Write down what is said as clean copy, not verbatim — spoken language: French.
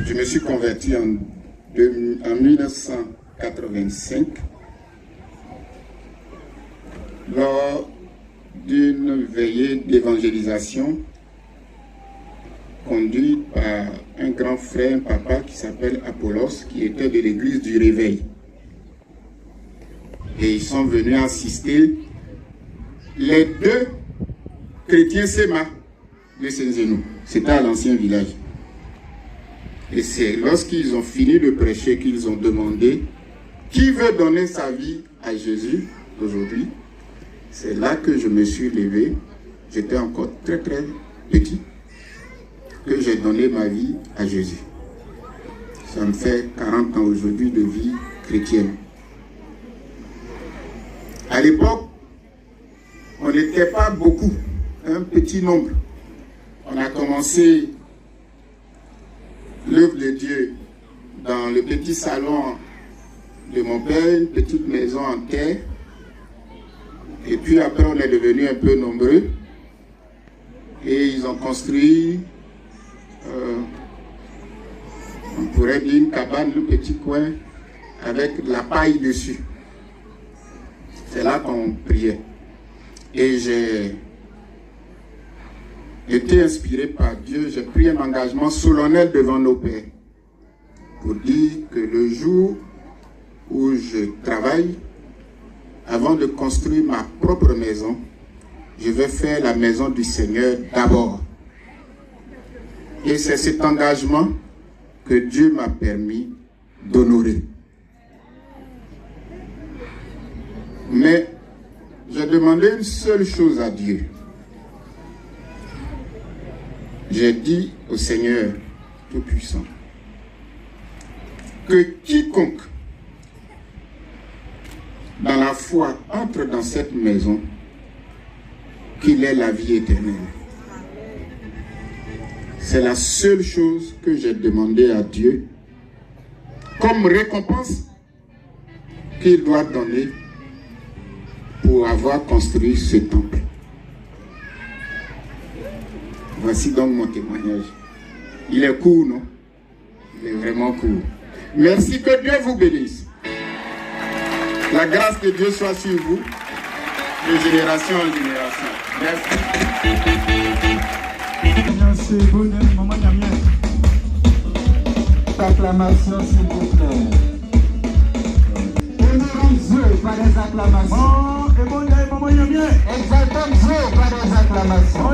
Je me suis converti en 1985 lors d'une veillée d'évangélisation conduite par un grand frère, un papa qui s'appelle Apollos, qui était de l'église du Réveil. Et ils sont venus assister les deux chrétiens Séma de Saint-Zénou. C'était à l'ancien village. Et c'est lorsqu'ils ont fini de prêcher qu'ils ont demandé qui veut donner sa vie à Jésus aujourd'hui. C'est là que je me suis levé. J'étais encore très petit. Que j'ai donné ma vie à Jésus. Ça me fait 40 ans aujourd'hui de vie chrétienne. À l'époque, on n'était pas beaucoup, un petit nombre. On a commencé l'œuvre de Dieu dans le petit salon de mon père, une petite maison en terre. Et puis après, on est devenu un peu nombreux. Et ils ont construit, on pourrait dire une cabane, un petit coin, avec de la paille dessus. C'est là qu'on priait. Et j'ai été inspiré par Dieu. J'ai pris un engagement solennel devant nos pères pour dire que le jour où je travaille, avant de construire ma propre maison, je vais faire la maison du Seigneur d'abord. Et c'est cet engagement que Dieu m'a permis d'honorer. Mais j'ai demandé une seule chose à Dieu. J'ai dit au Seigneur Tout-Puissant que quiconque dans la foi entre dans cette maison, qu'il ait la vie éternelle. C'est la seule chose que j'ai demandé à Dieu comme récompense qu'il doit donner pour avoir construit ce temple. Voici donc mon témoignage. Il est court, non? Il est vraiment court. Merci, que Dieu vous bénisse. La grâce de Dieu soit sur vous, de génération en génération. Merci. Acclamation, s'il vous plaît. Honorons Dieu par des acclamations. Exaltons Dieu par des acclamations.